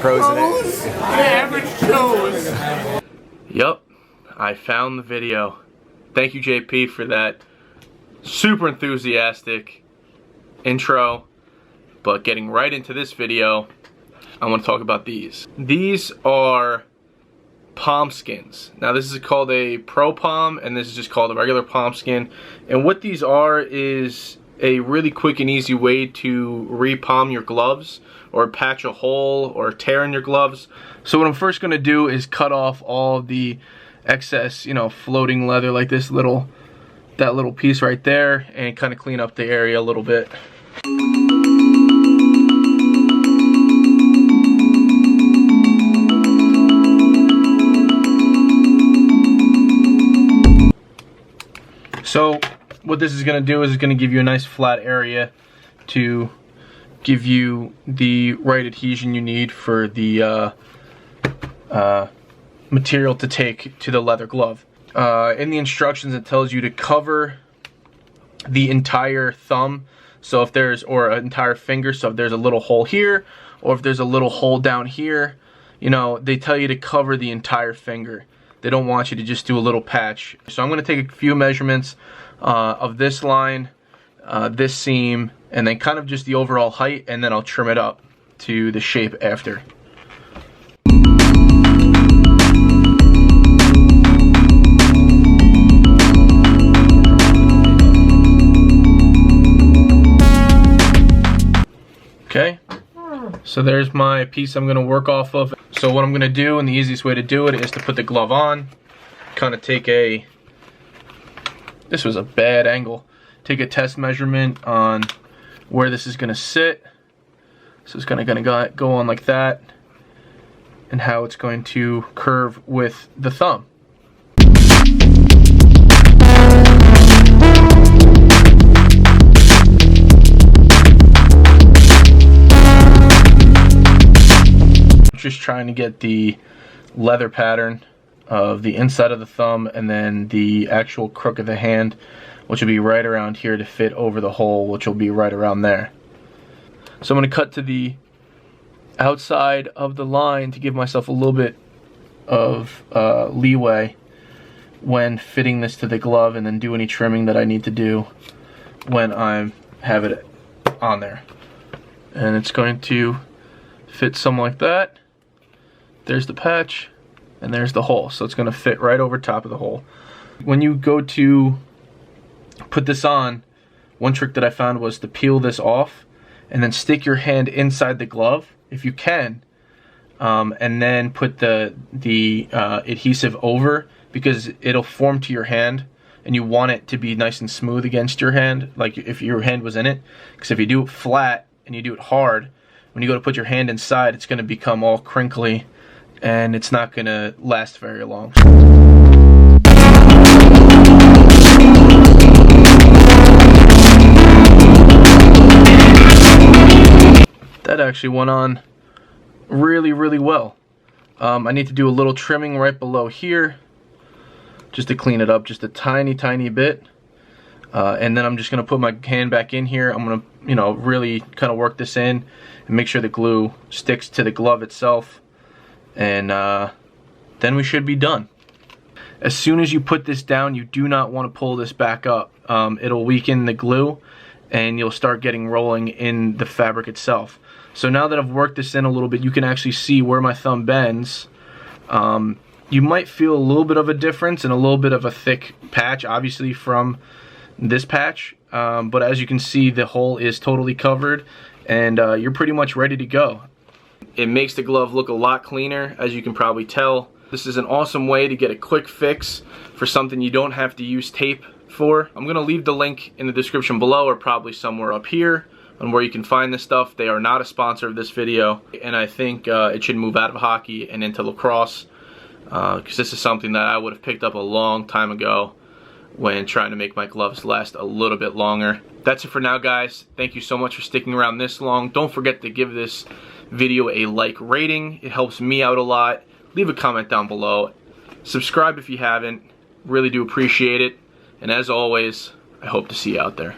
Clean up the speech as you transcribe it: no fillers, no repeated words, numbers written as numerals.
Pros in it. Average Joe's. Yup, I found the video. Thank you, JP, for that super enthusiastic intro. But getting right into this video, I want to talk about these. These are PalmSkinz. Now this is called a Pro Palm, and this is just called a regular PalmSkin. And what these are is a really quick and easy way to re-palm your gloves, or patch a hole or tear in your gloves. So what I'm first going to do is cut off all of the excess, floating leather, like that little piece right there, and kind of clean up the area a little bit. So what this is going to do is it's going to give you a nice flat area to give you the right adhesion you need for the material to take to the leather glove. In the instructions it tells you to cover the entire thumb, so if there's, or an entire finger, so if there's a little hole here or if there's a little hole down here, they tell you to cover the entire finger. They don't want you to just do a little patch. So I'm going to take a few measurements of this line, this seam, and then kind of just the overall height, and then I'll trim it up to the shape after. Okay, so there's my piece I'm going to work off of. So what I'm going to do, and the easiest way to do it, is to put the glove on, kind of take this was a bad angle, take a test measurement on where this is going to sit. So it's going to go on like that, and how it's going to curve with the thumb. Just trying to get the leather pattern of the inside of the thumb, and then the actual crook of the hand, which will be right around here, to fit over the hole, which will be right around there. So I'm going to cut to the outside of the line to give myself a little bit of leeway when fitting this to the glove, and then do any trimming that I need to do when I have it on there. And it's going to fit something like that. There's the patch, and there's the hole, so it's going to fit right over top of the hole. When you go to put this on, one trick that I found was to peel this off and then stick your hand inside the glove if you can, and then put the adhesive over, because it'll form to your hand, and you want it to be nice and smooth against your hand, like if your hand was in it. Because if you do it flat and you do it hard, when you go to put your hand inside, it's going to become all crinkly, and it's not going to last very long. That actually went on really, really well. I need to do a little trimming right below here, just to clean it up just a tiny, tiny bit. And then I'm just going to put my hand back in here. I'm going to, really kind of work this in and make sure the glue sticks to the glove itself. And then we should be done. As soon as you put this down, you do not want to pull this back up. It'll weaken the glue, and you'll start getting rolling in the fabric itself. So now that I've worked this in a little bit, you can actually see where my thumb bends. You might feel a little bit of a difference and a little bit of a thick patch, obviously, from this patch. But as you can see, the hole is totally covered, and you're pretty much ready to go. It makes the glove look a lot cleaner, as you can probably tell. This is an awesome way to get a quick fix for something you don't have to use tape for. I'm going to leave the link in the description below, or probably somewhere up here, on where you can find this stuff. They are not a sponsor of this video, and I think it should move out of hockey and into lacrosse, because this is something that I would have picked up a long time ago when trying to make my gloves last a little bit longer. That's it for now, guys. Thank you so much for sticking around this long. Don't forget to give this video a like rating. It helps me out a lot. Leave a comment down below. Subscribe if you haven't. Really do appreciate it. And as always, I hope to see you out there.